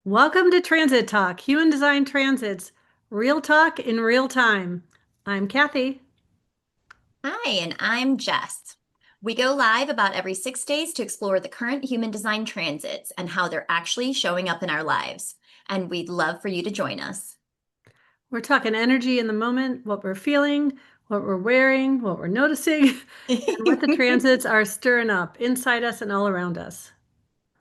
Welcome to Transit Talk, Human Design Transits, real talk in real time. I'm Kathy. Hi, and I'm Jess. We go live about every 6 days to explore the current human design transits and how they're actually showing up in our lives. And we'd love for you to join us. We're talking energy in the moment, what we're feeling, what we're wearing, what we're noticing, and what the transits are stirring up inside us and all around us.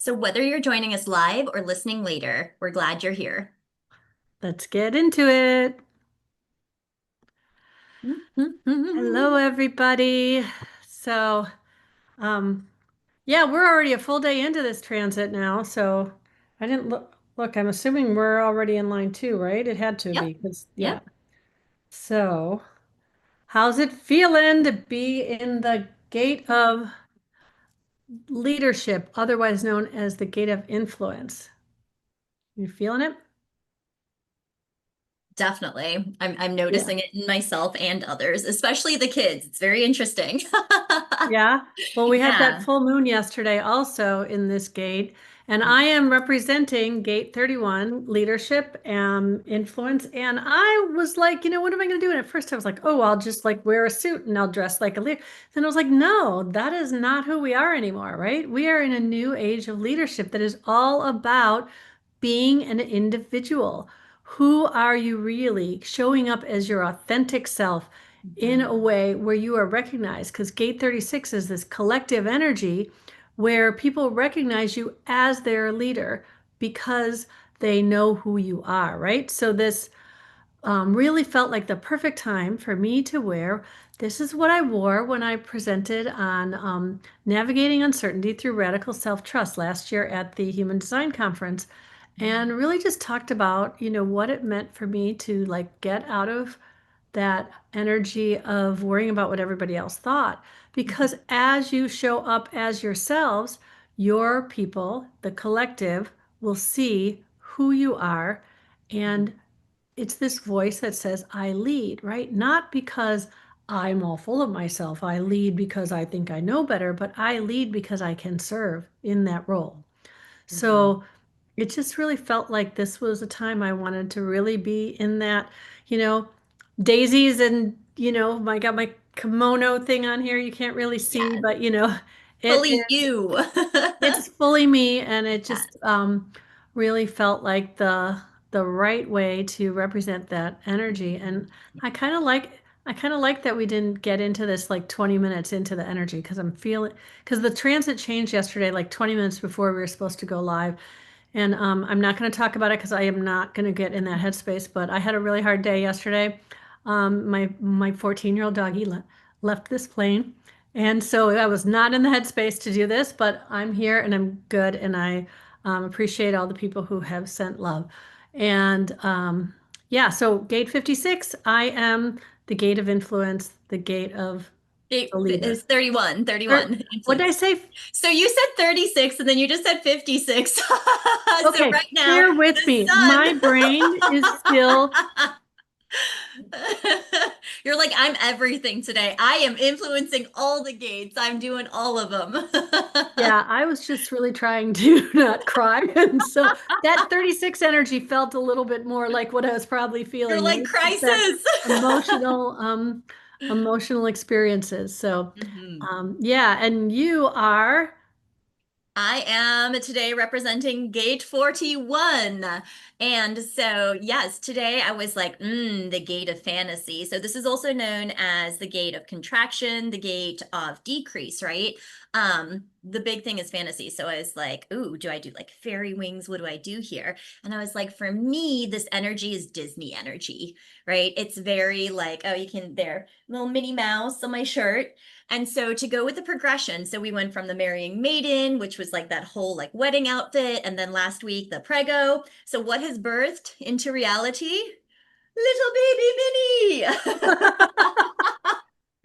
So, whether you're joining us live or listening later, we're glad you're here. Let's get into it. Hello, everybody. So, um, yeah, we're already a full day into this transit now. So I didn't look, I'm assuming we're already in line two, right? It had to Yep, be because, yeah. yep. So, how's it feeling to be in the gate of leadership, otherwise known as the gate of influence? You feeling it? Definitely. I'm Yeah. noticing it in myself and others, especially the kids. It's very interesting. Yeah. Well, we had that Yeah. full moon yesterday also in this gate, and I am representing gate 31, leadership and influence. And I was like, what am I going to do? And at first I was like, oh, I'll just like wear a suit and I'll dress like a leader. Then I was like, no, that is not who we are anymore, right? We are in a new age of leadership that is all about being an individual. Who are you really? Showing up as your authentic self in a Mhm. way where you are recognized. Because gate 36 is this collective energy where people recognize you as their leader because they know who you are, right? So this really felt like the perfect time for me to wear. This is what I wore when I presented on navigating uncertainty through radical self-trust last year at the Human Design Conference, and really just talked about, what it meant for me to like get out of that energy of worrying about what everybody else thought. Because as you show up as yourselves, your people, the collective, will see who you are, and it's this voice that says, I lead, right? Not because I'm all full of myself. I lead because I think I know better, but I lead because I can serve in that role. Mhm. So it just really felt like this was a time I wanted to really be in that, you know, daisies and, I got my kimono thing on here. You can't really see, Yeah, but it fully you. it's fully me, and it Yeah. just really felt like the right way to represent that energy. And I kind of like that we didn't get into this like 20 minutes into the energy because I'm feeling because the transit changed yesterday, like 20 minutes before we were supposed to go live. And I'm not going to talk about it because I am not going to get in that headspace. But I had a really hard day yesterday. My 14-year-old doggy left this plane, and so I was not in the headspace to do this. But I'm here and I'm good, and I appreciate all the people who have sent love. And yeah, so gate 56, I am the gate of influence, the gate of It the leader. is 31, Or 31 what did I influence. say? So you said 36 and then you just said 56. So Okay, right now, bear with the me. My brain is still. sun. You're like, I'm everything today. I am influencing all the gates. I'm doing all of them. Yeah, I was just really trying to not cry. And so that 36 energy felt a little bit more like what I was probably You're feeling, like, right? Just that crisis. emotional, emotional experiences. So, Mhm. yeah, and you are, I am today representing gate 41. And so, yes, today I was like, the gate of fantasy. So, this is also known as the gate of contraction, the gate of decrease, right? The big thing is fantasy. So, I was like, ooh, do I do like fairy wings? What do I do here? And I was like, for me, this energy is Disney energy, right? It's very like, oh, you can, there, little Minnie Mouse on my shirt. And so to go with the progression, so we went from the marrying maiden, which was like that whole like wedding outfit, and then last week the prego. So what has birthed into reality? Little baby Minnie.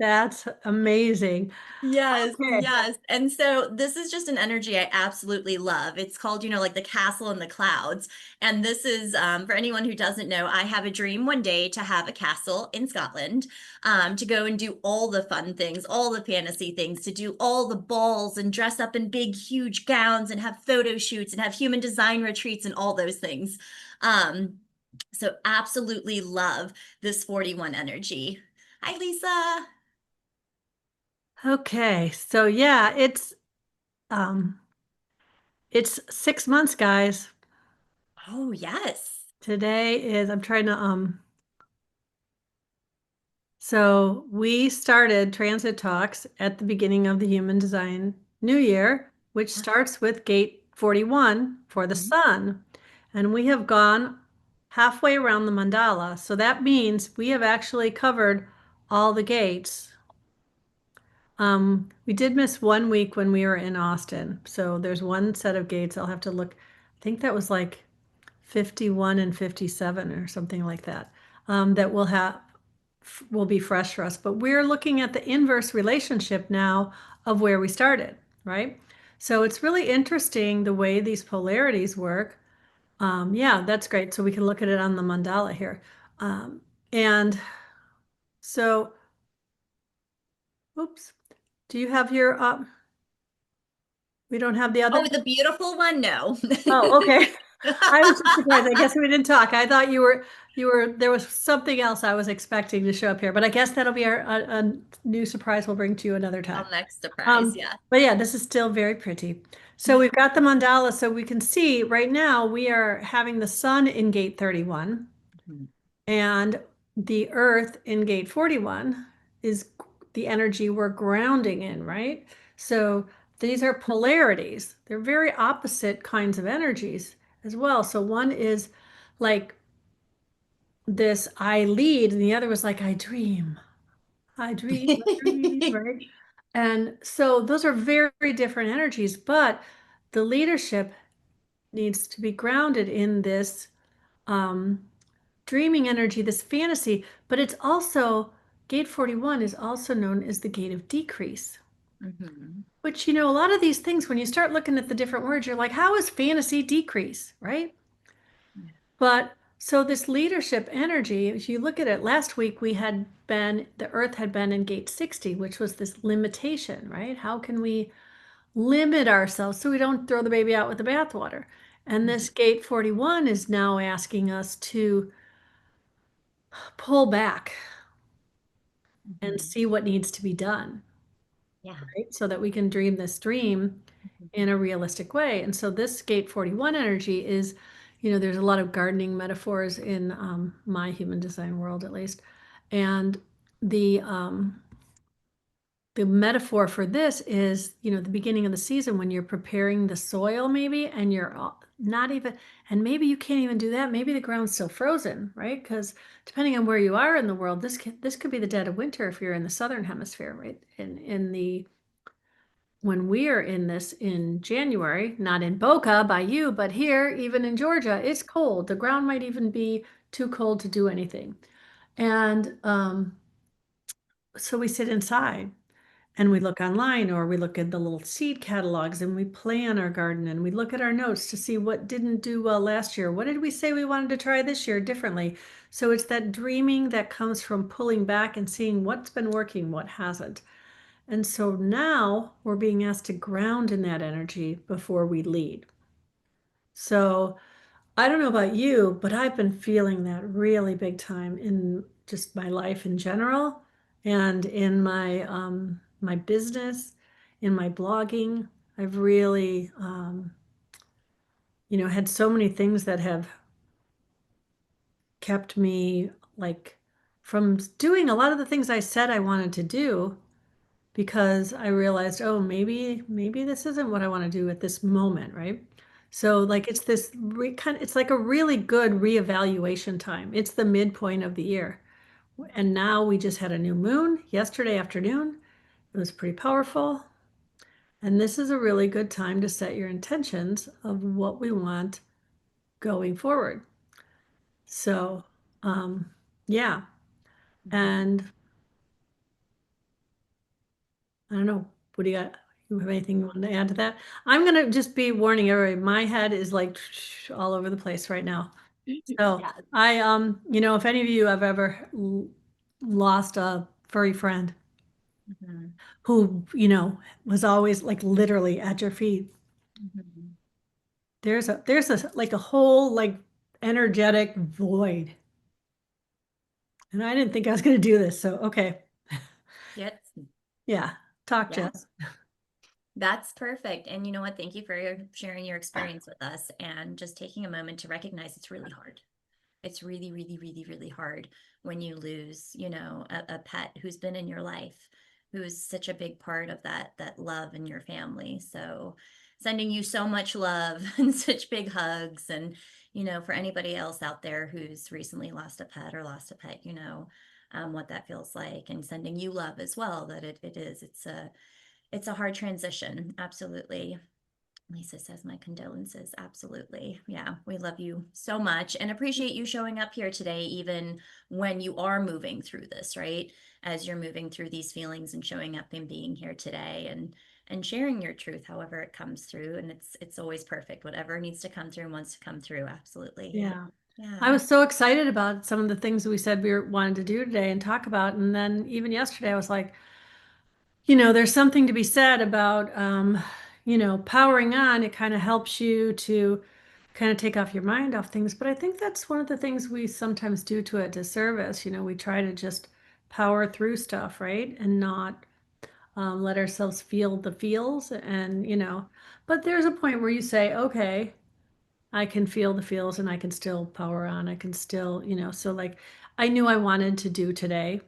That's amazing. Yes, Okay. yes. And so this is just an energy I absolutely love. It's called, like the castle in the clouds. And this is, for anyone who doesn't know, I have a dream one day to have a castle in Scotland, to go and do all the fun things, all the fantasy things, to do all the balls and dress up in big, huge gowns and have photo shoots and have human design retreats and all those things. So absolutely love this 41 energy. Hi, Lisa. Okay. So yeah, um it's 6 months, guys. Oh, yes. Today is I'm trying to so we started transit talks at the beginning of the Human Design New Year, which starts with gate 41 for the Mhm. sun. And we have gone halfway around the mandala. So that means we have actually covered all the gates. We did miss one week when we were in Austin. So there's one set of gates. I'll have to look. I think that was like 51 and 57 or something like that. That will be fresh for us. But we're looking at the inverse relationship now of where we started, right? So it's really interesting the way these polarities work. Yeah, that's great. So we can look at it on the mandala here. And so, oops, do you have your, we don't have the Oh, other? the beautiful one? No. Oh, okay. I was just surprised. I guess we didn't talk. I thought there was something else I was expecting to show up here, but I guess that'll be a new surprise we'll bring to you another time. I'll next surprise, yeah. But yeah, this is still very pretty. So we've got the mandala, so we can see right now we are having the sun in gate 31 Mhm. and the earth in gate 41 is the energy we're grounding in, right? So these are polarities. They're very opposite kinds of energies as well. So one is like this I lead, and the other was like I dream. I dream, right? And so those are very, very different energies, but the leadership needs to be grounded in this um, dreaming energy, this fantasy, but it's also gate 41 is also known as the gate of decrease, Mhm. which, a lot of these things, when you start looking at the different words, you're like, how is fantasy decrease, right? But so this leadership energy, if you look at it, last week the earth had been in gate 60, which was this limitation, right? How can we limit ourselves so we don't throw the baby out with the bathwater? And Mhm. this gate 41 is now asking us to pull back and Mhm. see what needs to be done, Yeah. right? So that we can dream this dream in a realistic way. And so this gate 41 energy is, there's a lot of gardening metaphors in my human design world, at least. And the metaphor for this is, the beginning of the season when you're preparing the soil, maybe, and you're not even, and maybe you can't even do that. Maybe the ground's still frozen, right? Because depending on where you are in the world, this could be the dead of winter if you're in the southern hemisphere, right? In the when we're in this in January, not in Boca by you, but here, even in Georgia, it's cold. The ground might even be too cold to do anything. And so we sit inside and we look online or we look at the little seed catalogs and we plan our garden and we look at our notes to see what didn't do well last year. What did we say we wanted to try this year differently? So it's that dreaming that comes from pulling back and seeing what's been working, what hasn't. And so now we're being asked to ground in that energy before we lead. So I don't know about you, but I've been feeling that really big time in just my life in general and in my business, in my blogging. I've really had so many things that have kept me like from doing a lot of the things I said I wanted to do because I realized, oh, maybe this isn't what I want to do at this moment, right? So like it's this it's like a really good reevaluation time. It's the midpoint of the year. And now we just had a new moon yesterday afternoon. It was pretty powerful. And this is a really good time to set your intentions of what we want going forward. So, yeah. Mhm. And I don't know. What do you got? You have anything you want to add to that? I'm gonna just be warning everybody. My head is like all over the place right now. So Yeah. if any of you have ever lost a furry friend Mhm. who, was always like literally at your feet, Mhm. there's a like a whole like energetic void. And I didn't think I was gonna do this. So okay. Yes. Yeah. Talk, Yeah. Jess. That's perfect. And you know what? Thank you for sharing your experience with us and just taking a moment to recognize it's really hard. It's really, really, really, really hard when you lose, a pet who's been in your life, who's such a big part of that love in your family. So sending you so much love and such big hugs. And, for anybody else out there who's recently lost a pet or lost a pet, what that feels like and sending you love as well, that it's a hard transition. Absolutely. Lisa says, my condolences. Absolutely. Yeah, we love you so much and appreciate you showing up here today, even when you are moving through this, right? As you're moving through these feelings and showing up and being here today and sharing your truth, however it comes through. And it's always perfect. Whatever needs to come through and wants to come through. Absolutely. Yeah. Yeah. I Yeah. was so excited about some of the things we said wanted to do today and talk about. And then even yesterday, I was like, there's something to be said about, powering on. It kind of helps you to kind of take off your mind off things. But I think that's one of the things we sometimes do to a disservice. We try to just power through stuff, right? And not let ourselves feel the feels. And, but there's a point where you say, okay, I can feel the feels and I can still power on. I can still, so like I knew I wanted to do today.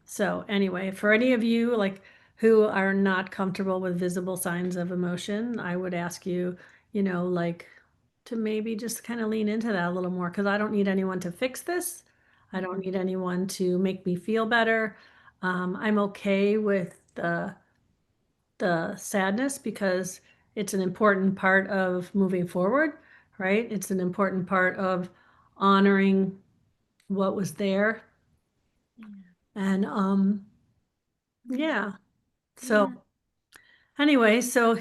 So anyway, for any of you like who are not comfortable with visible signs of emotion, I would ask you, like to maybe just kind of lean into that a little more because I don't need anyone to fix this. I don't need anyone to make me feel better. I'm okay with the sadness because it's an important part of moving forward, right? It's an important part of honoring what was there. Yeah. And yeah. So Yeah. anyway, so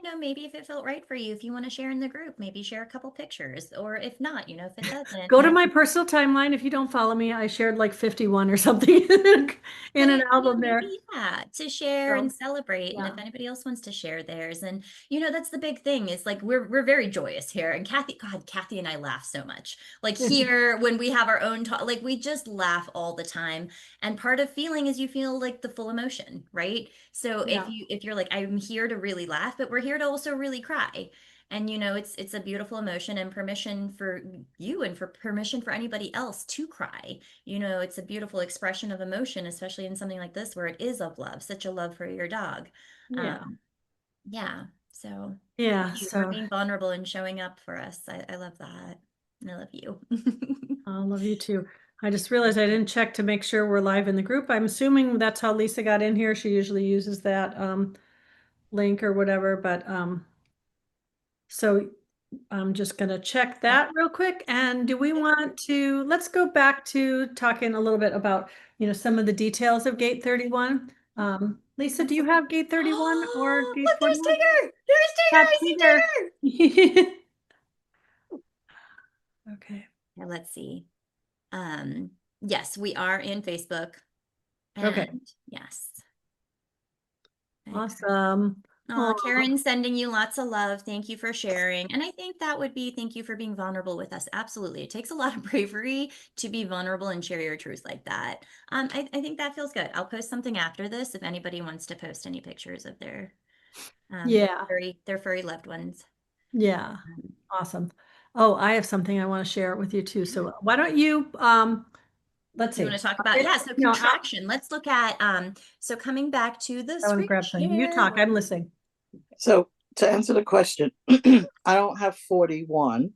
And, maybe if it felt right for you, if you want to share in the group, maybe share a couple pictures. Or if not, if it doesn't, go to my personal timeline. If you don't follow me, I shared like 51 or something in an album there. maybe yeah, to share and So celebrate. And if yeah, anybody else wants to share theirs, and that's the big thing is like we're very joyous here. And Kathy and I laugh so much. Like here when we have our own talk, like we just laugh all the time. And part of feeling is you feel like the full emotion, right? So if yeah, you're like, I'm here to really laugh, but we're here to also really cry. And it's a beautiful emotion and permission for you and for permission for anybody else to cry. It's a beautiful expression of emotion, especially in something like this where it is of love, such a love for your dog. yeah, Um, yeah. So thank yeah. you for So being vulnerable and showing up for us. I love that. I love you. I love you too. I just realized I didn't check to make sure we're live in the group. I'm assuming that's how Lisa got in here. She usually uses that link or whatever, but so I'm just gonna check Yeah. that real quick. And do we want to, let's go back to talking a little bit about, some of the details of Gate 31. Lisa, do you have Gate 31 or Oh, Gate look, there's 41? Tigger. There's Tigger. Got I see Tigger. Tigger. Okay. Yeah, let's see. Um, yes, we are in Facebook. Okay. And yes. Okay. Awesome. Oh, Oh, Karen, sending you lots of love. Thank you for sharing. And I think that would be thank you for being vulnerable with us. Absolutely. It takes a lot of bravery to be vulnerable and share your truth like that. I think that feels good. I'll post something after this if anybody wants to post any pictures of their yeah. their furry loved ones. Yeah. Um, Awesome. Oh, I have something I want to share with you too. So why don't you, let's you see. want to talk about, yeah, so No, contraction. Let's look at so coming back to the I want to screen grab something. You share. talk. I'm listening. So to answer the question, I don't have 41,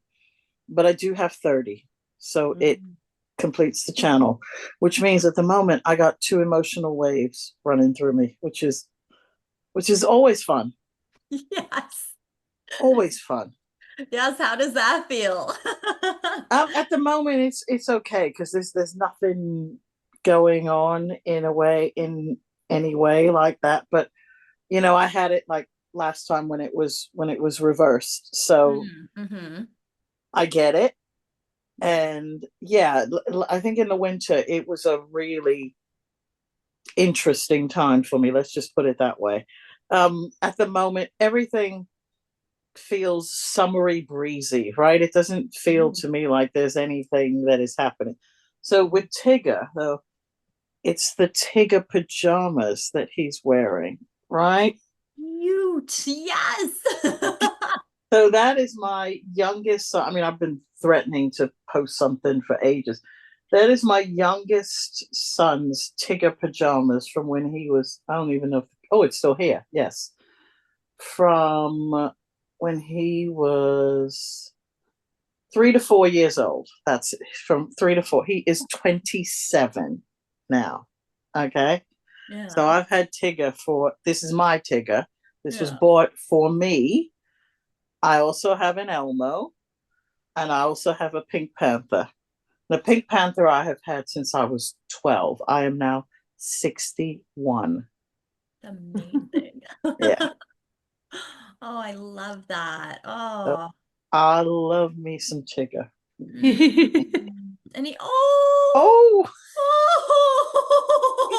but I do have 30. So it Mm. completes the channel, which means at the moment I got two emotional waves running through me, which is always fun. Yes. Always fun. Yes, how does that feel? At the moment it's okay because there's nothing going on in a way in anyway like that. But I had it like last time when it was reversed. So Mm-hmm. I get it. Yeah. And yeah, I think in the winter it was a really interesting time for me. Let's just put it that way. At the moment, everything feels summery breezy, right? It doesn't feel to me like there's anything that is happening. So with Tigger, though, it's the Tigger pajamas that he's wearing, right? Cute. Yes. So that is my youngest son. I mean, I've been threatening to post something for ages. That is my youngest son's Tigger pajamas from when he was, I don't even know if, oh, it's still here. Yes. From when he was 3 to 4 years old. That's it. From 3 to 4. He is 27 now. Okay. So Yeah. I've had Tigger this is my Tigger. This was Yeah. bought for me. I also have an Elmo and I also have a Pink Panther. The Pink Panther I have had since I was 12. I am now 61. Amazing. Yeah. Oh, I love that. So Oh. I love me some Tigger. And he, oh, Oh,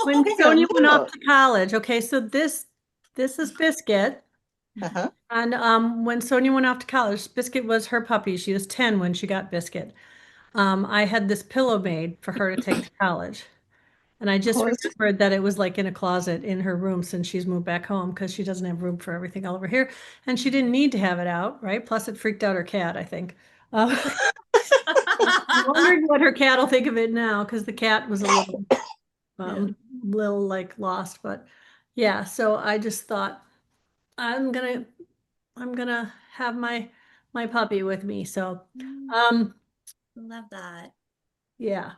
When Tigger, Sonia went off look. to college, okay, so this is Biscuit. Uh-huh. And when Sonia went off to college, Biscuit was her puppy. She was 10 when she got Biscuit. I had this pillow made for her to take to college. And I just Oh, remembered that it was like in a closet in her room since she's moved back home because she doesn't have room for everything all over here. And she didn't need to have it out, right? Plus, it freaked out her cat, I think. Wondering what her cat will think of it now because the cat was a Yeah. little like lost. But yeah, so I just thought I'm gonna I'm gonna have my puppy with me. So um Love that. yeah.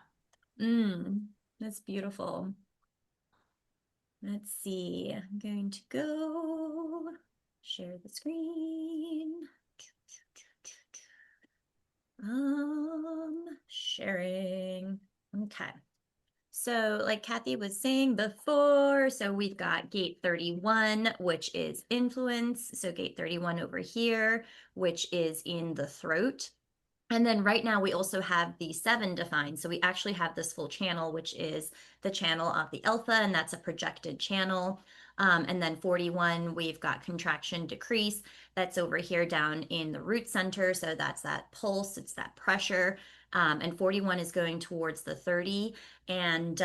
That's beautiful. Let's see. I'm going to go share the screen. Sharing. Okay. So, like Kathy was saying before, so we've got gate 31, which is influence. So, gate 31 over here, which is in the throat. And then right now we also have the 7 defined. So we actually have this full channel, which is the channel of the alpha, and that's a projected channel. And then 41, we've got contraction decrease. That's over here down in the root center. So that's that pulse, it's that pressure. And 41 is going towards the 30. And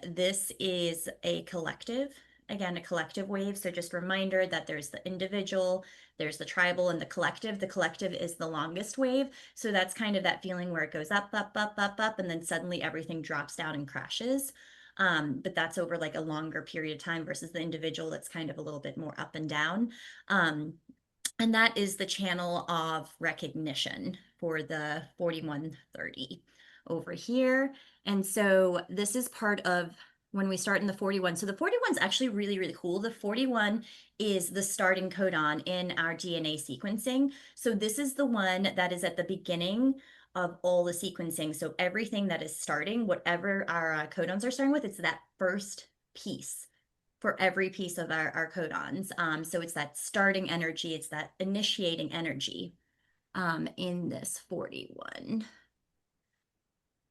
this is a collective, again, a collective wave. So just reminder that there's the individual, there's the tribal, and the collective. The collective is the longest wave. So that's kind of that feeling where it goes up, up, up, up, up, and then suddenly everything drops down and crashes. But that's over like a longer period of time versus the individual that's kind of a little bit more up and down. Um, and that is the channel of recognition for the 4130 over here. And so this is part of when we start in the 41. So the 41 is actually really, really cool. The 41 is the starting codon in our DNA sequencing. So this is the one that is at the beginning of all the sequencing. So everything that is starting, whatever our codons are starting with, it's that first piece for every piece of our codons. So it's that starting energy, it's that initiating energy in this 41.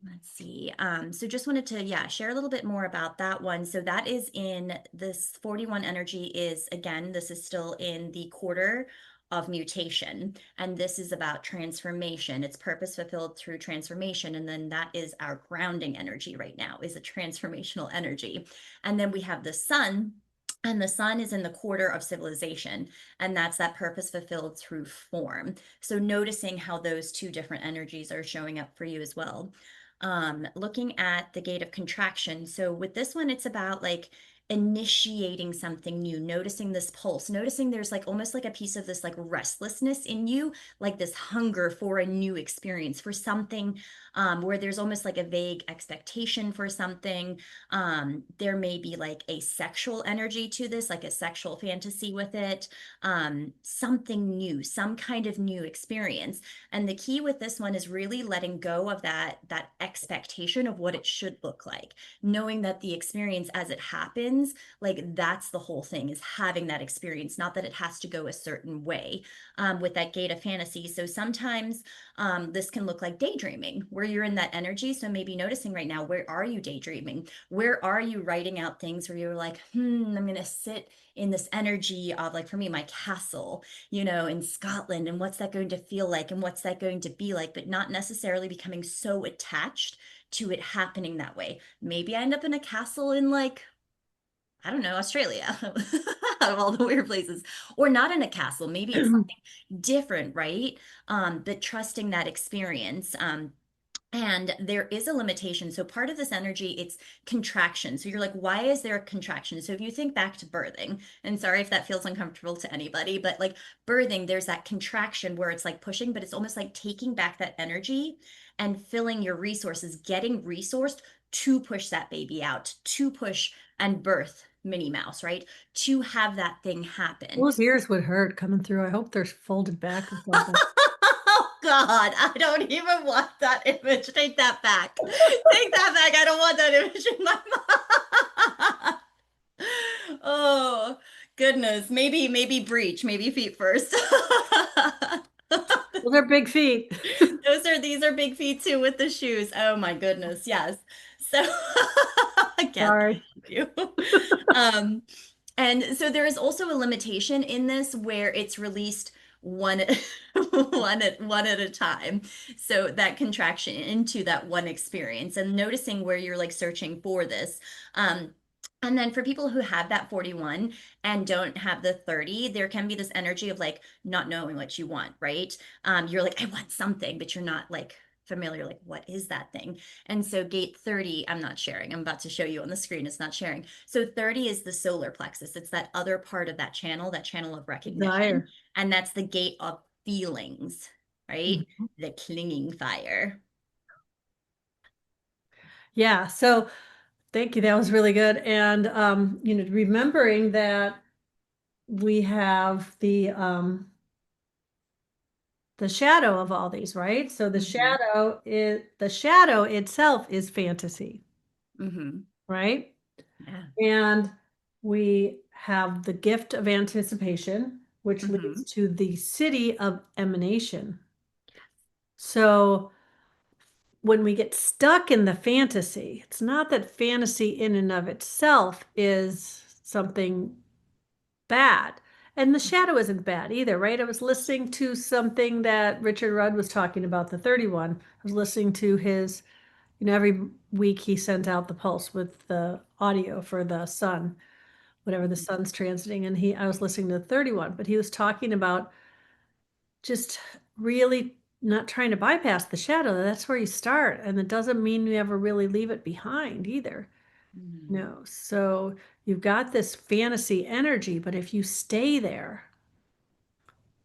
Let's see. So just wanted to, yeah, share a little bit more about that one. So that is in this 41 energy is, again, this is still in the quarter of mutation. And this is about transformation. It's purpose fulfilled through transformation. And then that is our grounding energy right now, is a transformational energy. And then we have the sun. And the sun is in the quarter of civilization, and that's that purpose fulfilled through form. So noticing how those two different energies are showing up for you as well. Looking at the gate of contraction. So with this one, it's about like initiating something new, noticing this pulse, noticing there's like almost like a piece of this like restlessness in you, like this hunger for a new experience, for something where there's almost like a vague expectation for something. There may be like a sexual energy to this, like a sexual fantasy with it, something new, some kind of new experience. And the key with this one is really letting go of that expectation of what it should look like, knowing that the experience as it happens happens, like that's the whole thing, is having that experience, not that it has to go a certain way with that gate of fantasy. So sometimes this can look like daydreaming, where you're in that energy. So maybe noticing right now, where are you daydreaming? Where are you writing out things where you're like, I'm going to sit in this energy of, like, for me, my castle, in Scotland, and what's that going to feel like, and what's that going to be like, but not necessarily becoming so attached to it happening that way. Maybe I end up in a castle in, like, I don't know, Australia, out of all the weird places, or not in a castle. Maybe it's something different, right? But trusting that experience. And there is a limitation. So part of this energy, it's contraction. So you're like, why is there a contraction? So if you think back to birthing, and sorry if that feels uncomfortable to anybody, but like birthing, there's that contraction where it's like pushing, but it's almost like taking back that energy and filling your resources, getting resourced to push that baby out, to push and birth Minnie Mouse, right? To have that thing happen. Those ears would hurt coming through. I hope they're folded back or something. Oh God, I don't even want that image. Take that back. Take that back. I don't want that image in my mind. Oh goodness. Maybe breach, maybe feet first. Well, they're big feet. These are big feet too with the shoes. Oh my goodness. Yes. So I can't Sorry. thank you. Um, and so there is also a limitation in this where it's released one one at a time. So that contraction into that one experience, and noticing where you're like searching for this. And then for people who have that 41 and don't have the 30, there can be this energy of like not knowing what you want, right? You're like, I want something, but you're not like familiar, like, what is that thing? And so gate 30, I'm not sharing. I'm about to show you on the screen. It's not sharing. So 30 is the solar plexus. It's that other part of that channel of recognition. Desire. And that's the gate of feelings, right? Mhm. The clinging fire. Yeah. So thank you. That was really good. And remembering that we have the shadow of all these, right? So Mm-hmm. the shadow itself is fantasy, Mm-hmm. right? Yeah. And we have the gift of anticipation, which Mm-hmm. leads to the city of emanation. So when we get stuck in the fantasy, it's not that fantasy in and of itself is something bad. And the shadow isn't bad either, right? I was listening to something that Richard Rudd was talking about, the 31. I was listening to his, every week he sent out the pulse with the audio for the sun, whatever the sun's transiting. And I was listening to the 31, but he was talking about just really not trying to bypass the shadow. That's where you start. And it doesn't mean you ever really leave it behind either. Mm-hmm. No. So you've got this fantasy energy, but if you stay there,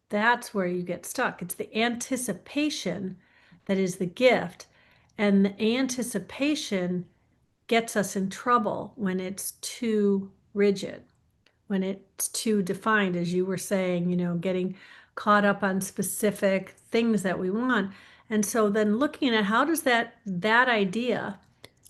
that's where you get stuck. It's the anticipation that is the gift. And the anticipation gets us in trouble when it's too rigid, when it's too defined, as you were saying, getting caught up on specific things that we want. And so then looking at how does that idea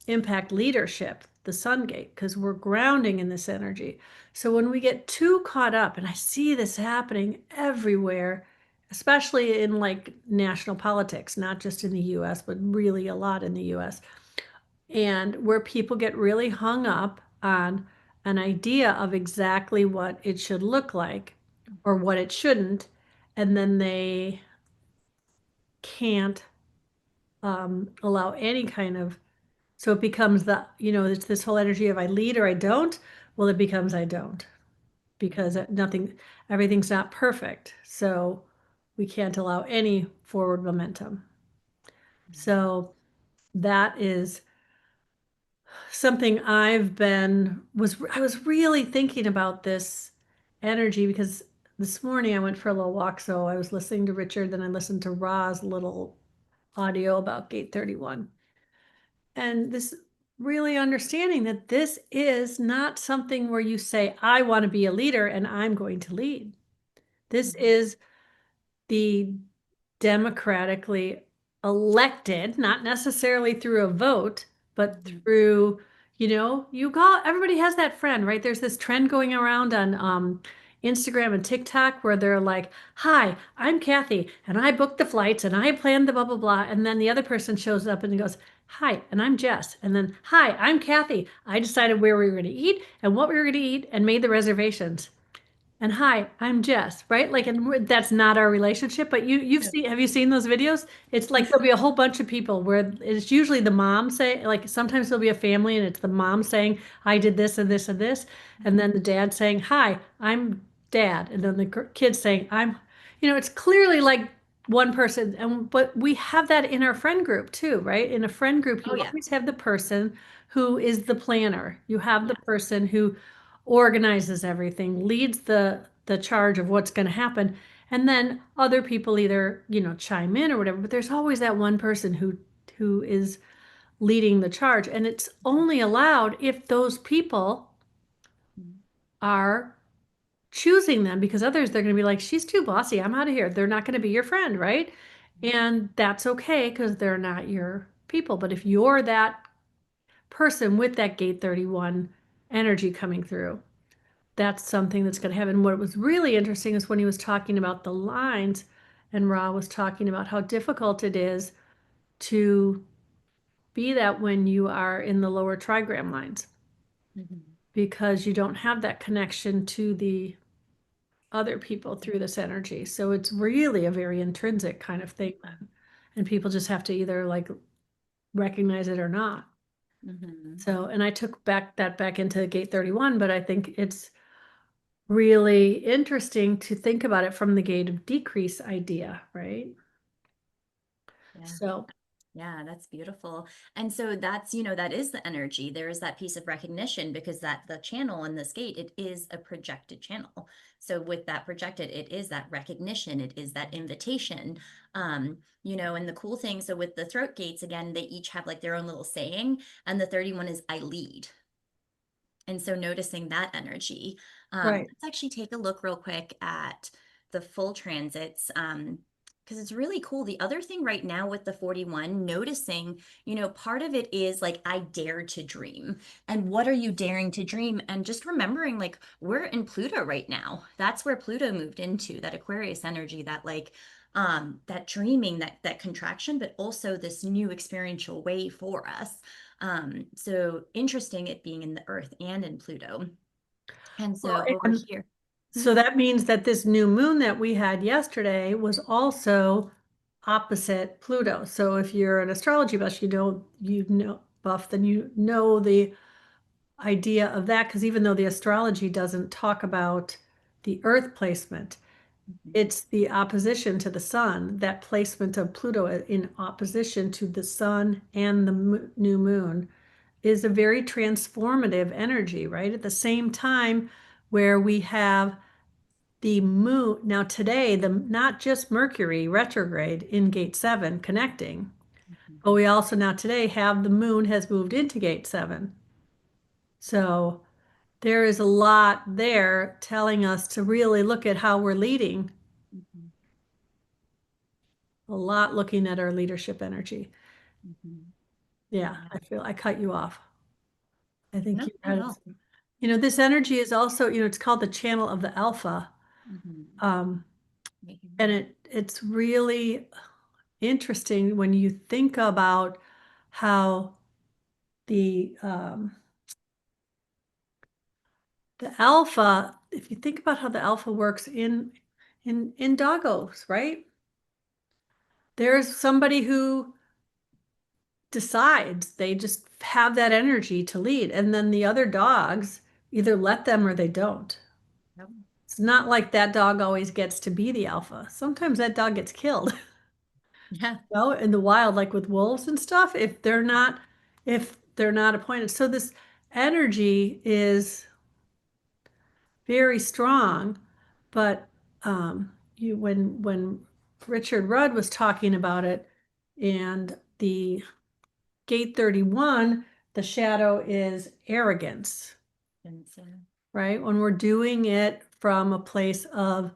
impact leadership, the sun gate, because we're grounding in this energy. So when we get too caught up, and I see this happening everywhere, especially in like national politics, not just in the US, but really a lot in the US, and where people get really hung up on an idea of exactly what it should look like or what it shouldn't, and then they can't allow any kind of, so it becomes it's this whole energy of I lead or I don't. Well, it becomes I don't, because everything's not perfect. So we can't allow any forward momentum. So that is something I was really thinking about this energy, because this morning I went for a little walk. So I was listening to Richard, then I listened to Ra's little audio about gate 31. And this really understanding that this is not something where you say, I want to be a leader and I'm going to lead. This Mm-hmm. is the democratically elected, not necessarily through a vote, but Mm-hmm. through, you call, everybody has that friend, right? There's this trend going around on Instagram and TikTok where they're like, "Hi, I'm Kathy, and I booked the flights and I planned the blah blah blah." And then the other person shows up and goes, "Hi, and I'm Jess." And then, "Hi, I'm Kathy. I decided where we were going to eat and what we were going to eat and made the reservations." And hi, I'm Jess, right? Like, and that's not our relationship, but you've Yeah. seen, have you seen those videos? It's like there'll be a whole bunch of people where it's usually the mom say, like sometimes there'll be a family and it's the mom saying, "I did this and this and this," and then the dad saying, "Hi, I'm dad," and then the kid saying, it's clearly like one person, and but we have that in our friend group too, right? In a friend group, Oh you yeah. always have the person who is the planner. You have the Yeah. person who organizes everything, leads the charge of what's going to happen. And then other people either, chime in or whatever, but there's always that one person who is leading the charge. And it's only allowed if those people Mhm. are choosing them, because others they're going to be like, "She's too bossy. I'm out of here." They're not going to be your friend, right? And that's okay because they're not your people. But if you're that person with that gate 31 energy coming through, that's something that's going to happen. What was really interesting is when he was talking about the lines, and Ra was talking about how difficult it is to be that when you are in the lower trigram lines, Mhm. because you don't have that connection to the other people through this energy. So it's really a very intrinsic kind of thing then. And people just have to either like recognize it or not. Mhm. So, and I took back into gate 31, but I think it's really interesting to think about it from the gate of decrease idea, right? Yeah. So, Yeah, that's beautiful. And so that's, that is the energy. There is that piece of recognition because that the channel in this gate, it is a projected channel. So with that projected, it is that recognition, it is that invitation. And the cool thing, so with the throat gates, again, they each have like their own little saying, and the 31 is I lead. And so noticing that energy. right. Let's actually take a look real quick at the full transits. Because it's really cool. The other thing right now with the 41, noticing, part of it is like, I dare to dream. And what are you daring to dream? And just remembering, like, we're in Pluto right now. That's where Pluto moved into, that Aquarius energy, that like, that dreaming, that contraction, but also this new experiential way for us. So interesting it being in the Earth and in Pluto. And Well, so over and here. so that means that this new moon that we had yesterday was also opposite Pluto. So if you're an astrology buff, then you know the idea of that, because even though the astrology doesn't talk about the Earth placement, Mhm. it's the opposition to the sun, that placement of Pluto in opposition to the sun and the new moon is a very transformative energy, right? At the same time where we have the moon now today, the not just Mercury retrograde in gate 7 connecting, Mhm. but we also now today have the moon has moved into gate 7. So there is a lot there telling us to really look at how we're leading, Mhm. a lot looking at our leadership energy. Mhm. Yeah, Yeah. I feel I cut you off. I think No, you not had at it. all. This energy is also, it's called the channel of the alpha. Mhm. Um, Right and here. it's really interesting when you think about how the alpha, if you think about how the alpha works in doggos, right? There's somebody who decides, they just have that energy to lead, and then the other dogs either let them or they don't. Yep. It's not like that dog always gets to be the alpha. Sometimes that dog gets killed. Yeah. In the wild, like with wolves and stuff, if they're not appointed. So this energy is very strong, but when Richard Rudd was talking about it, and the gate 31, the shadow is arrogance, And so, right? When we're doing it from a place of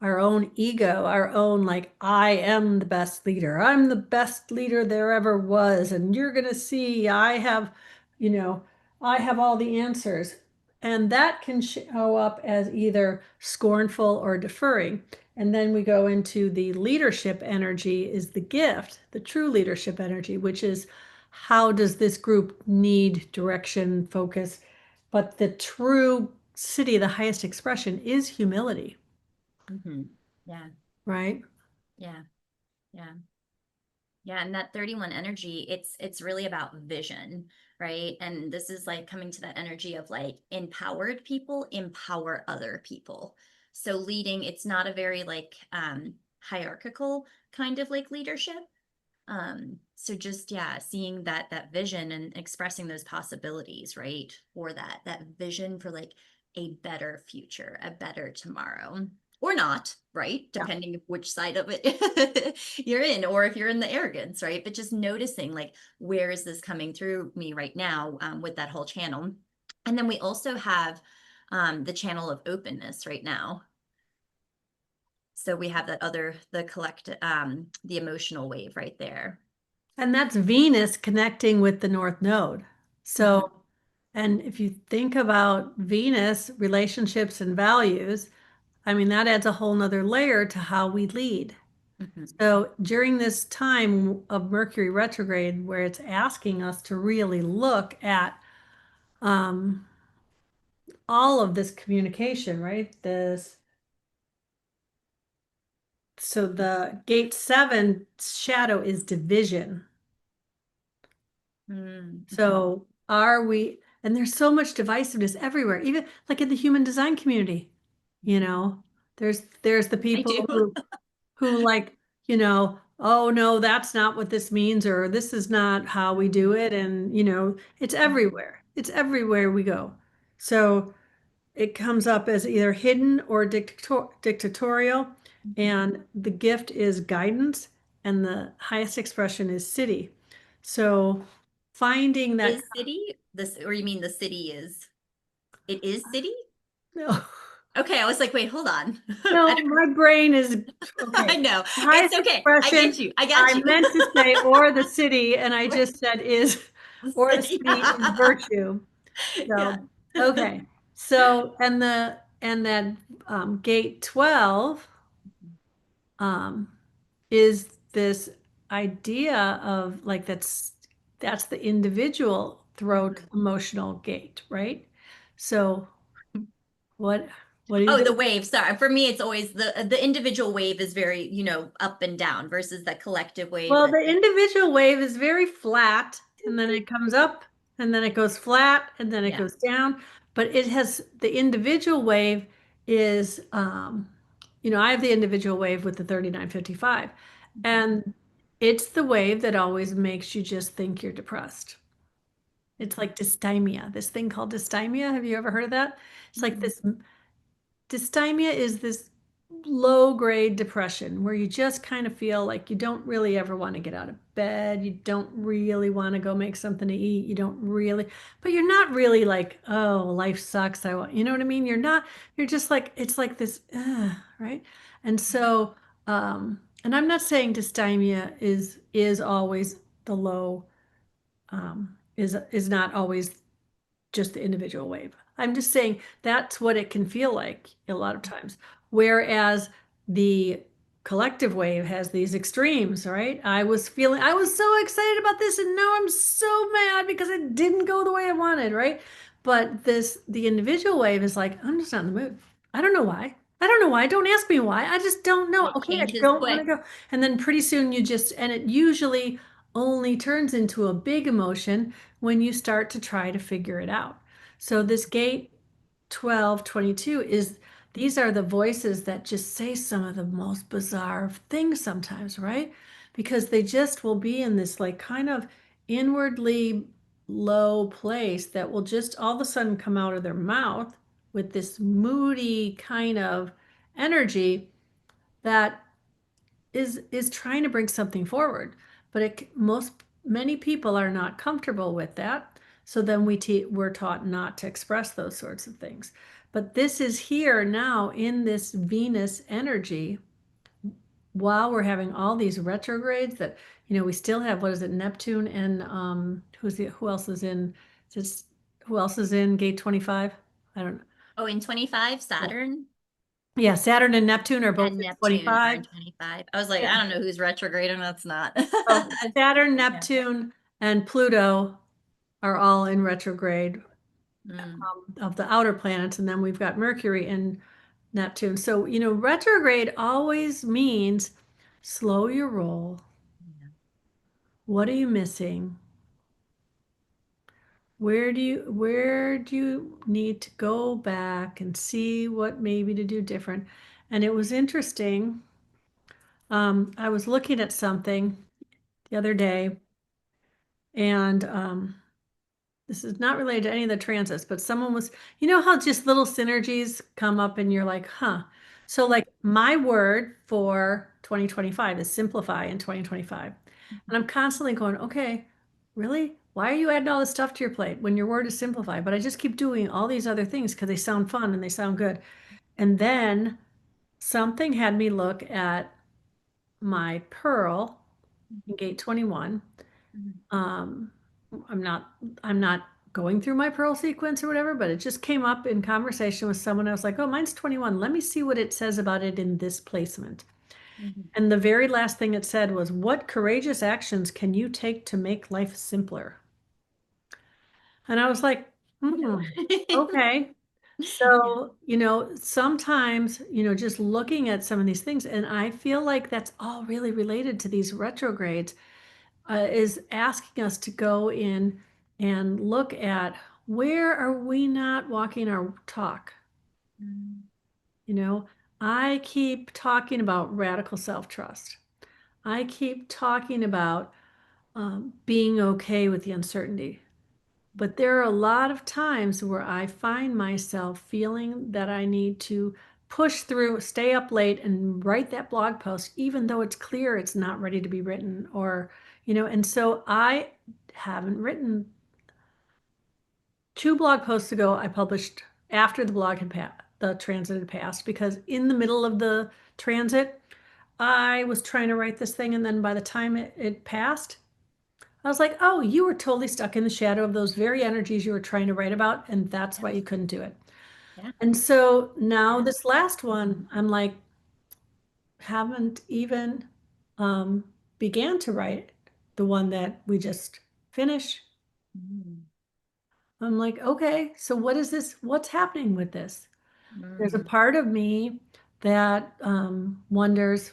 our own ego, our own, like, I am the best leader. I'm the best leader there ever was. And you're going to see I have, you know, I have all the answers. And that can show up as either scornful or deferring. And then we go into the leadership energy is the gift, the true leadership energy, which is how does this group need direction, focus? But the true city, the highest expression is humility, Yeah, right? yeah, yeah. Yeah, and that 31 energy, it's really about vision, right? And this is like coming to that energy of like empowered people empower other people. So leading, it's not a very like hierarchical kind of like leadership. So just yeah, seeing that vision and expressing those possibilities, right? For that vision for like a better future, a better tomorrow. Or not, right? Yeah. Depending which side of it you're in, or if you're in the arrogance, right? But just noticing like where is this coming through me right now with that whole channel. And then we also have the channel of openness right now. So we have that other, the collect, the emotional wave right there. And that's Venus connecting with the North Node. Mhm, So, and if you think about Venus, relationships and values, I mean, that adds a whole nother layer to how we lead. mhm. So during this time of Mercury retrograde, where it's asking us to really look at um, all of this communication, right? So the gate seven shadow is division. Mhm. So are we, and there's so much divisiveness everywhere, even like in the human design community, you know, there's the I do. people who like, oh no, that's not what this means, or this is not how we do it. And it's Mhm, everywhere. It's everywhere we go. So it comes up as either hidden or dictatorial, mhm. and the gift is guidance, and the highest expression is city. So finding that, Is city this, or you mean the city is? It is city? no, Okay, I was like, wait, hold on. I no, my brain is I okay. know. The It's highest okay. I get expression, you. I got I you. meant to say, or the city, and I Or just said is, the or the city. city is virtue. Yeah. So, okay. So, and then gate 12 um, is this idea of like that's the individual throat Mhm. emotional gate, right? So what what do you Oh, the think? wave. Sorry. For me, it's always the individual wave is very, up and down versus the collective wave Well, that's the individual wave is very flat, and then it comes up, and then it goes flat, and then it yeah. goes down. But it has the individual wave is, I have the individual wave with the 3955, and it's the wave that always makes you just think you're depressed. It's like dysthymia, this thing called dysthymia. Have you ever heard of that? It's like Mhm. this dysthymia is this low grade depression where you just kind of feel like you don't really ever want to get out of bed. You don't really want to go make something to eat. You don't really, but you're not really like, oh, life sucks. I want, you know what I mean? You're just like, it's like this, right? And so, and I'm not saying dysthymia is always the low, is not always just the individual wave. I'm just saying that's what it can feel like a lot of times. Whereas the collective wave has these extremes, right? I was so excited about this, and now I'm so mad because it didn't go the way I wanted, right? But the individual wave is like, I'm just not in the mood. I don't know why. I don't know why. Don't ask me why. I just don't know. It Okay, I changes don't want to quick. go. And then pretty soon and it usually only turns into a big emotion when you start to try to figure it out. So this gate 1222 is these are the voices that just say some of the most bizarre things sometimes, right? Because they just will be in this like kind of inwardly low place that will just all of a sudden come out of their mouth with this moody kind of energy that is trying to bring something forward, but most many people are not comfortable with that. So then we're taught not to express those sorts of things. But this is here now in this Venus energy while we're having all these retrogrades that we still have, what is it, Neptune and who else is in, just Who else is in gate 25? I don't know. Oh, in 25, Saturn Yeah, Saturn and Neptune are both and in Neptune are 25. in 25. I was like, Yeah. I don't know who's retrograding. That's not. Oh, Saturn, Neptune, and Pluto are all in retrograde Mm, of the outer planets, and then we've got Mercury in Neptune. So, retrograde always means slow your roll. yeah. What are you missing? Where do you need to go back and see what maybe to do different? And it was interesting. I was looking at something the other day, and this is not related to any of the transits, but someone was, how just little synergies come up and you're like, huh. So like my word for 2025 is simplify in 2025. And I'm constantly going, okay, really? Why are you adding all this stuff to your plate when your word is simplify? But I just keep doing all these other things because they sound fun and they sound good. And then something had me look at my pearl in gate 21. Mhm, Um, I'm not I'm not going through my pearl sequence or whatever, but it just came up in conversation with someone. I was like, oh, mine's 21. Let me see what it says about it in this placement. mhm. And the very last thing it said was, what courageous actions can you take to make life simpler? And I was like, Pluto. okay. Yeah. So, sometimes, just looking at some of these things, and I feel like that's all really related to these retrogrades, is asking us to go in and look at where are we not walking our talk? Mm, You know, I keep talking about radical self-trust. I keep talking about being okay with the uncertainty. But there are a lot of times where I find myself feeling that I need to push through, stay up late and write that blog post, even though it's clear it's not ready to be written, or, and so I haven't written. 2 blog posts ago, I published after the blog had passed, the transit had passed, because in the middle of the transit, I was trying to write this thing. And then by the time it passed, I was like, oh, you were totally stuck in the shadow of those very energies you were trying to write about, and that's why yes. you couldn't do it. Yeah. And so now Yeah. this last one, I'm like, haven't even um, began to write the one that we just finished. Mm, I'm like, okay, so what is this? What's happening with this? There's a mm, part of me that wonders,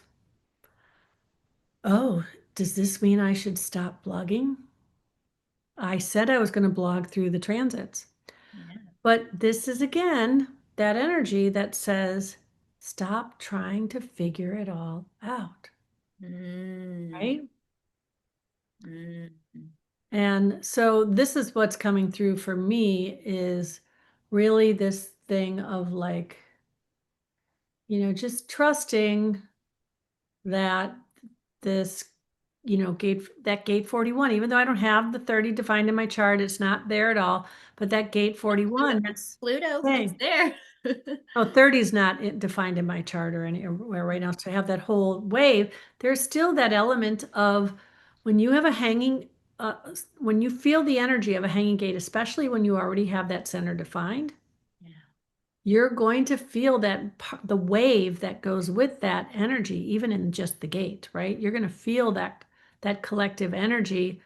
oh, does this mean I should stop blogging? I said I was going to blog through the transits. yeah. But this is again that energy that says, stop trying to figure it all out, Mm, right? mm, mm, And so this is what's coming through for me is really this thing of like, just trusting that this, gate 41, even though I don't have the 30 defined in my chart, it's not there at all, but that gate yeah, 41, that's Pluto, it's saying, there. oh, 30 is not defined in my chart or anywhere right now. So I have that whole wave. There's still that element of when you have a hanging, when you feel the energy of a hanging gate, especially when you already have that center defined, Yeah. you're going to feel the wave that goes with that energy, even in just the gate, right? You're going to feel that collective energy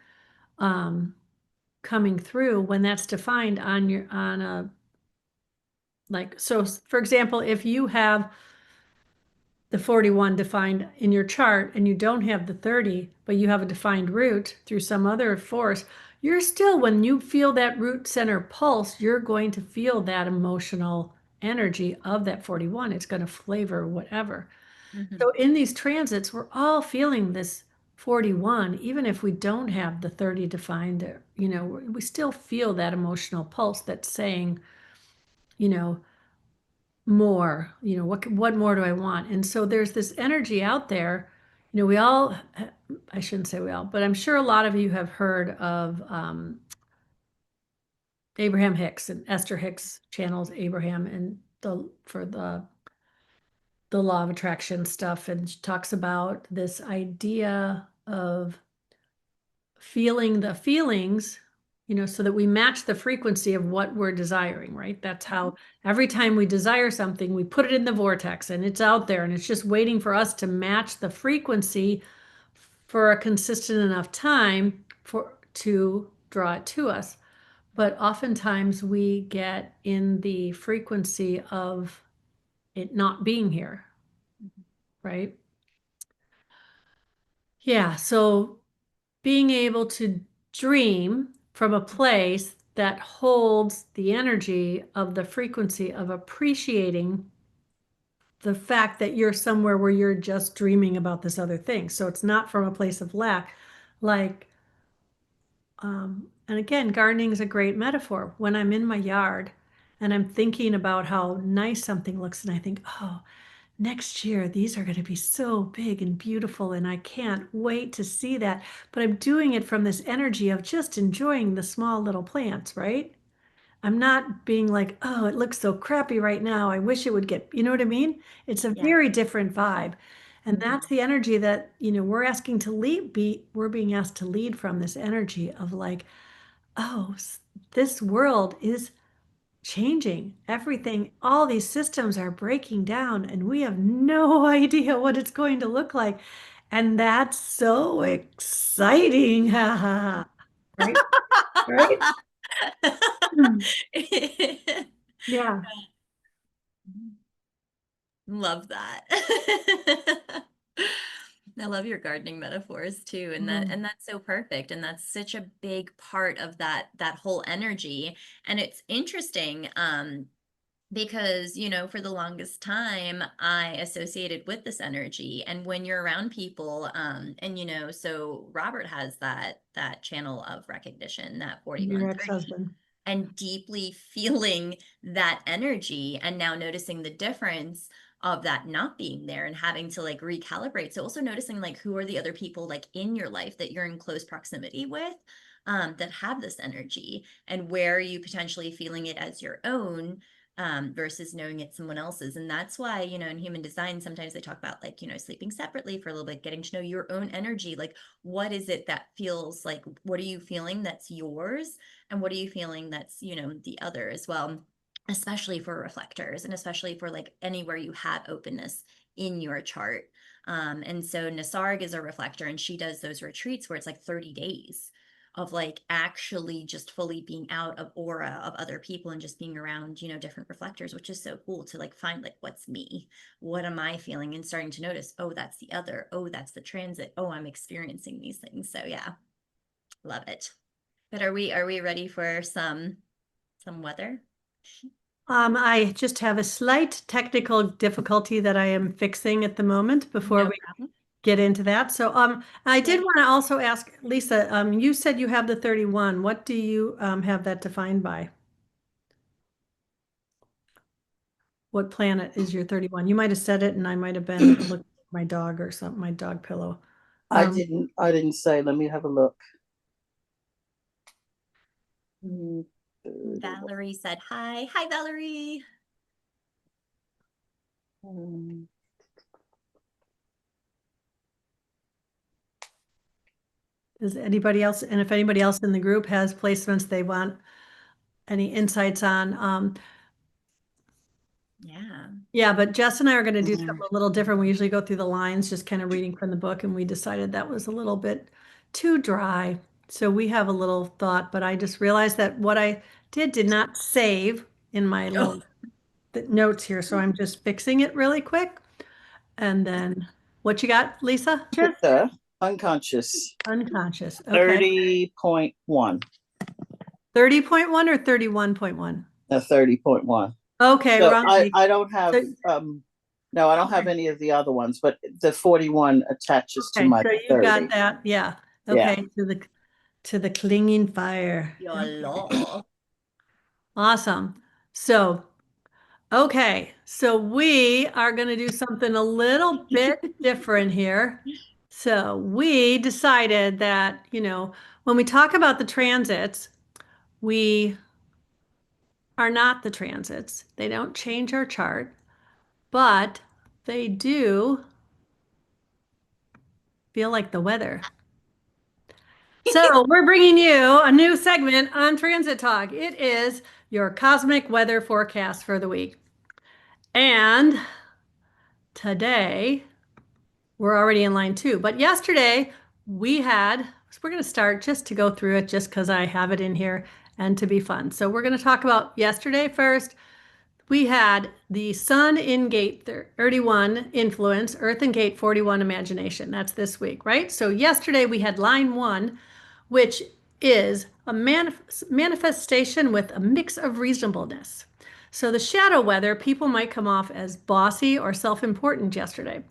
um, coming through when that's defined on a like so. For example, if you have the 41 defined in your chart and you don't have the 30, but you have a defined root through some other force, you're still, when you feel that root center pulse, you're going to feel that emotional energy of that 41. It's going to flavor whatever. Mhm. So in these transits, we're all feeling this 41, even if we don't have the 30 defined, we still feel that emotional pulse that's saying, you know, more, what more do I want? And so there's this energy out there. We all, I shouldn't say we all, but I'm sure a lot of you have heard of Abraham Hicks, and Esther Hicks channels Abraham and for the law of attraction stuff. And she talks about this idea of feeling the feelings so that we match the frequency of what we're desiring, right? That's how every time we desire something, we put it in the vortex and it's out there and it's just waiting for us to match the frequency for a consistent enough time for to draw it to us. But oftentimes we get in the frequency of it not being here, right? Yeah, so being able to dream from a place that holds the energy of the frequency of appreciating the fact that you're somewhere where you're just dreaming about this other thing. So it's not from a place of lack. Like, and again, gardening is a great metaphor. When I'm in my yard and I'm thinking about how nice something looks, and I think, oh, next year these are going to be so big and beautiful, and I can't wait to see that. But I'm doing it from this energy of just enjoying the small little plants, right? I'm not being like, oh, it looks so crappy right now. I wish it would get, you know what I mean? It's a Yeah. very different vibe. And that's the energy that, we're asking to lead, we're being asked to lead from this energy of like, oh, this world is changing. Everything, all these systems are breaking down, and we have no idea what it's going to look like. And that's so exciting. Ha ha ha. Right? Right? Hmm. Yeah. Love that. I love your gardening metaphors too, and that Mm. and that's so perfect, and that's such a big part of that whole energy. And it's interesting, because for the longest time I associated with this energy, and when you're around people, and so Robert has that channel of recognition, that Your 4130, ex-husband. and deeply feeling that energy, and now noticing the difference of that not being there and having to like recalibrate. So also noticing like who are the other people like in your life that you're in close proximity with, that have this energy, and where are you potentially feeling it as your own, versus knowing it's someone else's. And that's why, in human design, sometimes they talk about like, sleeping separately for a little bit, getting to know your own energy. Like, what is it that feels like, what are you feeling that's yours? And what are you feeling that's, the other as well? Especially for reflectors, and especially for like anywhere you have openness in your chart. And so Nasarg is a reflector, and she does those retreats where it's like 30 days of like actually just fully being out of aura of other people and just being around, different reflectors, which is so cool to like find like, what's me? What am I feeling? And starting to notice, oh, that's the other. Oh, that's the transit. Oh, I'm experiencing these things. So yeah, love it. But are we ready for some weather? I just have a slight technical difficulty that I am fixing at the moment before No we problem. get into that. So, I did Yeah. want to also ask Lisa, you said you have the 31. What do you have that defined by? What planet is your 31? You might have said it and I might have been looking at my dog or something, my dog pillow. I Um, didn't. I didn't say. Let me have a look. Mm, Valerie said hi. Hi, Valerie. um, Does anybody else, and if anybody else in the group has placements they want any insights on, Yeah. yeah, but Jess and I are going to do mm, something a little different. We usually go through the lines, just kind of reading from the book, and we decided that was a little bit too dry. So we have a little thought, but I just realized that what I did not save in my Oh, little notes here. So I'm just fixing it really quick. And then what you got, Lisa? Jess? Twitter, unconscious, Unconscious. Okay. 30.1. 30.1 or 31.1? 30.1. Okay, So wrong I, page. I don't have So, no, I don't have okay. any of the other ones, but the 41 attaches to Okay, my so you got 30. that. Yeah. Yeah. Okay, to the clinging fire. Okay. YOLO. Awesome. So, okay. So we are going to do something a little bit different here. So we decided that, when we talk about the transits, we are not the transits. They don't change our chart, but they do feel like the weather. So we're bringing you a new segment on Transit Talk. It is your cosmic weather forecast for the week. And today, we're already in line 2. But yesterday, we're going to start just to go through it just because I have it in here and to be fun. So we're going to talk about yesterday first. We had the Sun in Gate 31 influence, Earth in Gate 41 imagination. That's this week, right? So yesterday we had line 1, which is a manifestation with a mix of reasonableness. So the shadow weather, people might come off as bossy or self-important yesterday,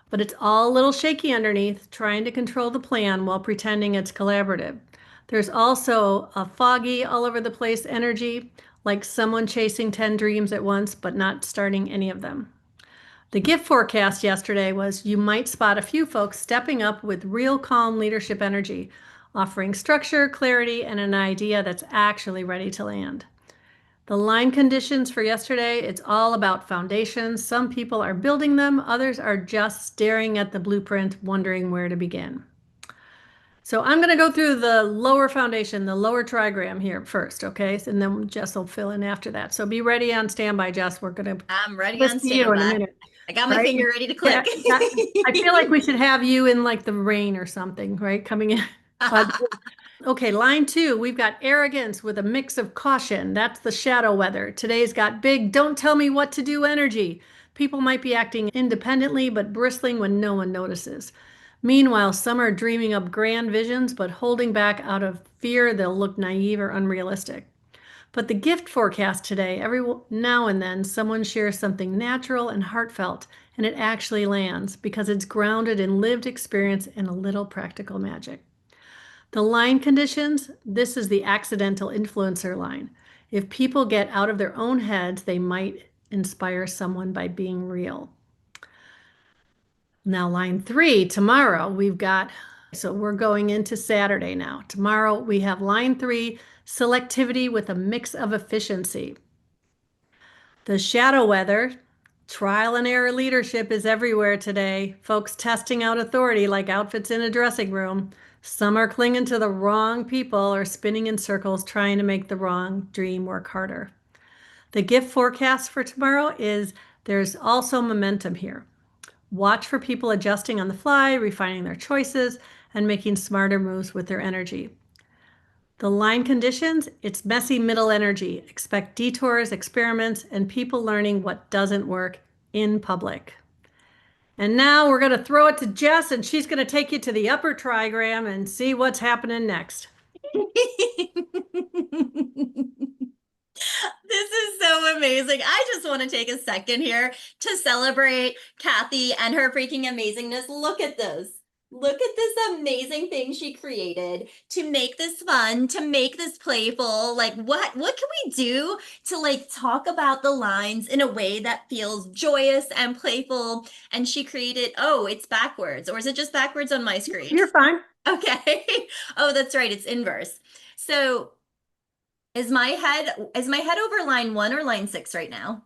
but it's all a little shaky underneath, trying to control the plan while pretending it's collaborative. There's also a foggy, all over the place energy, like someone chasing 10 dreams at once, but not starting any of them. The gift forecast yesterday was you might spot a few folks stepping up with real calm leadership energy, offering structure, clarity, and an idea that's actually ready to land. The line conditions for yesterday, it's all about foundations. Some people are building them, others are just staring at the blueprint, wondering where to begin. So I'm going to go through the lower foundation, the lower trigram here first, okay? And then Jess will fill in after that. So be ready on standby, Jess. We're going to I'm ready on listen to you in a standby. minute, I got my right? finger ready to Yeah, click. I feel like we should have you in like the rain or something, right? Coming in. Okay, line 2, we've got arrogance with a mix of caution. That's the shadow weather. Today's got big, don't tell me what to do energy. People might be acting independently, but bristling when no one notices. Meanwhile, some are dreaming up grand visions, but holding back out of fear they'll look naive or unrealistic. But the gift forecast today, every now and then, someone shares something natural and heartfelt, and it actually lands because it's grounded in lived experience and a little practical magic. The line conditions, this is the accidental influencer line. If people get out of their own heads, they might inspire someone by being real. Now, line 3, tomorrow so we're going into Saturday now. Tomorrow we have line 3, selectivity with a mix of efficiency. The shadow weather, trial and error leadership is everywhere today. Folks testing out authority like outfits in a dressing room. Some are clinging to the wrong people or spinning in circles trying to make the wrong dream work harder. The gift forecast for tomorrow is there's also momentum here. Watch for people adjusting on the fly, refining their choices, and making smarter moves with their energy. The line conditions, it's messy middle energy. Expect detours, experiments, and people learning what doesn't work in public. And now we're going to throw it to Jess, and she's going to take you to the upper trigram and see what's happening next. This is so amazing. I just want to take a second here to celebrate Kathy and her freaking amazingness. Look at this. Look at this amazing thing she created to make this fun, to make this playful. Like what can we do to like talk about the lines in a way that feels joyous and playful? And she created, oh, it's backwards. Or is it just backwards on my screen? You're fine. Okay. Oh, that's right. It's inverse. So is my head over line 1 or line 6 right now?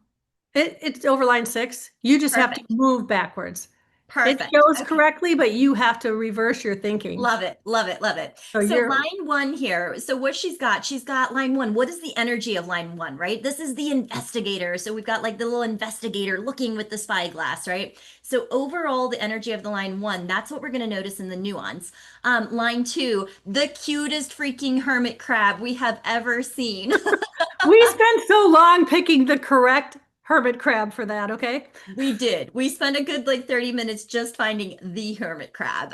It's over line 6. You just have to Perfect. move backwards. It Perfect. shows Okay. correctly, but you have to reverse your thinking. Love it. Love it. Love it. So So you're line 1 here. So what she's got line 1. What is the energy of line 1, right? This is the investigator. So we've got like the little investigator looking with the spyglass, right? So overall, the energy of the line 1, that's what we're going to notice in the nuance. Line 2, the cutest freaking hermit crab we have ever seen. we spent so long picking the correct hermit crab for that, okay? We did. We spent a good like 30 minutes just finding the hermit crab.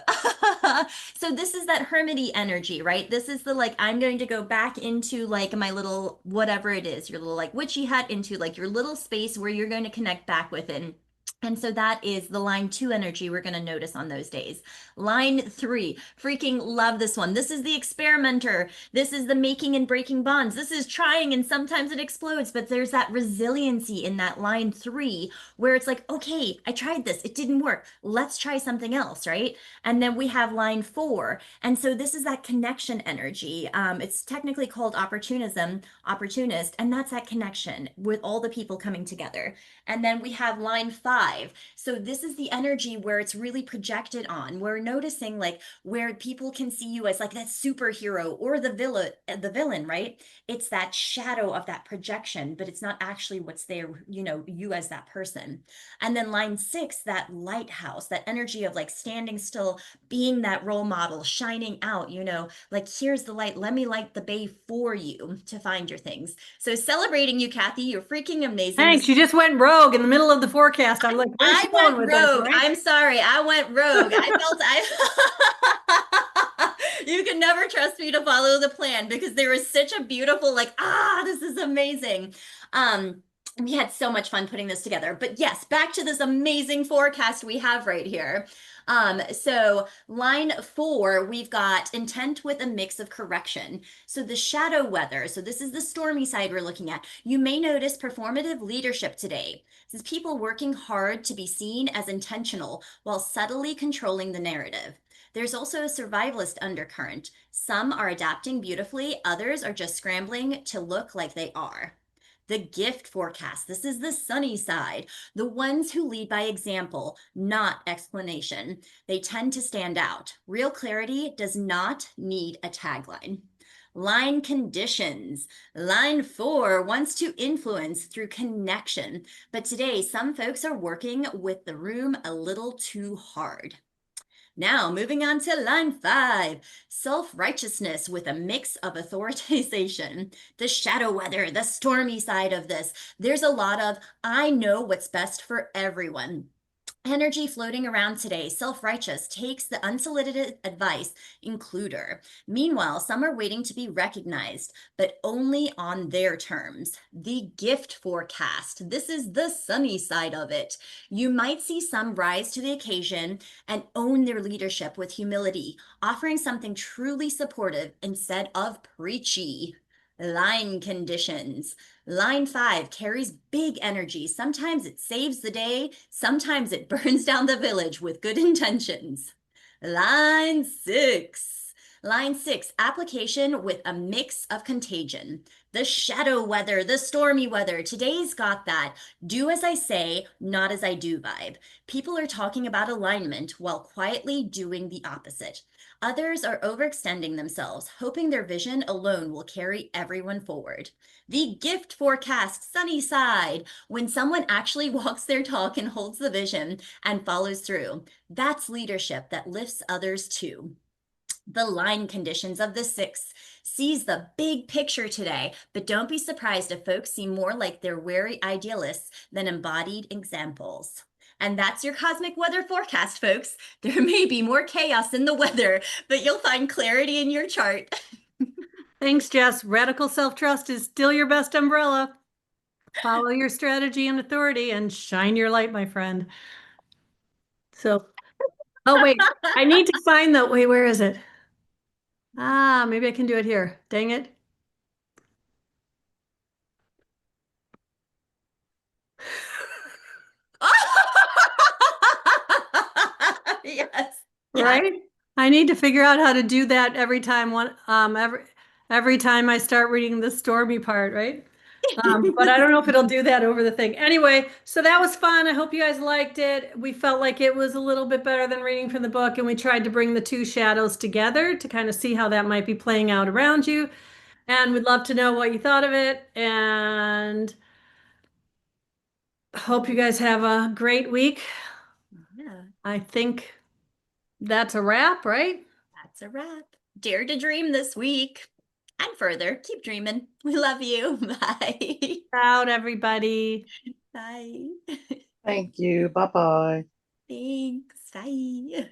So this is that hermity energy, right? This is the like, I'm going to go back into like my little, whatever it is, your little like witchy hat, into like your little space where you're going to connect back with it. And so that is the line 2 energy we're going to notice on those days. Line 3, freaking love this one. This is the experimenter. This is the making and breaking bonds. This is trying and sometimes it explodes, but there's that resiliency in that line 3 where it's like, okay, I tried this. It didn't work. Let's try something else, right? And then we have line 4. And so this is that connection energy. It's technically called opportunist, and that's that connection with all the people coming together. And then we have line 5. 5. So this is the energy where it's really projected on. We're noticing like where people can see you as like that superhero or the villain, right? It's that shadow of that projection, but it's not actually what's there, you know, you as that person. And then line 6, that lighthouse, that energy of like standing still, being that role model, shining out, you know, like here's the light, let me light the bay for you to find your things. So celebrating you, Kathy, you're freaking amazing. Thanks. You just went rogue in the middle of the forecast. I'm like, where's she I going went with this, rogue. right? I'm sorry. I went rogue. I felt I you can never trust me to follow the plan because there was such a beautiful, like, this is amazing. We had so much fun putting this together. But yes, back to this amazing forecast we have right here. So line 4, we've got intent with a mix of correction. So the shadow weather, so this is the stormy side we're looking at. You may notice performative leadership today. This is people working hard to be seen as intentional while subtly controlling the narrative. There's also a survivalist undercurrent. Some are adapting beautifully, others are just scrambling to look like they are. The gift forecast. This is the sunny side. The ones who lead by example, not explanation. They tend to stand out. Real clarity does not need a tagline. Line conditions. Line 4 wants to influence through connection. But today, some folks are working with the room a little too hard. Now, moving on to line 5, self-righteousness with a mix of authorization. The shadow weather, the stormy side of this. There's a lot of, I know what's best for everyone. Energy floating around today, self-righteous, takes the unsolicited advice, includer. Meanwhile, some are waiting to be recognized, but only on their terms. The gift forecast. This is the sunny side of it. You might see some rise to the occasion and own their leadership with humility, offering something truly supportive instead of preachy. Line conditions. Line 5 carries big energy. Sometimes it saves the day, sometimes it burns down the village with good intentions. Line 6. Line 6, application with a mix of contagion. The shadow weather, the stormy weather. Today's got that do as I say, not as I do vibe. People are talking about alignment while quietly doing the opposite. Others are overextending themselves, hoping their vision alone will carry everyone forward. The gift forecast, sunny side, when someone actually walks their talk and holds the vision and follows through. That's leadership that lifts others too. The line conditions of the 6 sees the big picture today, but don't be surprised if folks seem more like they're wary idealists than embodied examples. And that's your cosmic weather forecast, folks. There may be more chaos in the weather, but you'll find clarity in your chart. Thanks, Jess. Radical self-trust is still your best umbrella. Follow your strategy and authority and shine your light, my friend. So, oh, wait, I need to find the, wait, where is it? Maybe I can do it here. Dang it. Yes. Right? Yes. I need to figure out how to do that every time every time I start reading the stormy part, right? But I don't know if it'll do that over the thing. Anyway, so that was fun. I hope you guys liked it. We felt like it was a little bit better than reading from the book, and we tried to bring the two shadows together to kind of see how that might be playing out around you. And we'd love to know what you thought of it. And hope you guys have a great week. Yeah, I think that's a wrap, right? that's a wrap. Dare to dream this week and further. Keep dreaming. We love you. Bye. Out, everybody. Bye. Thank you. Bye bye. Thanks. Bye.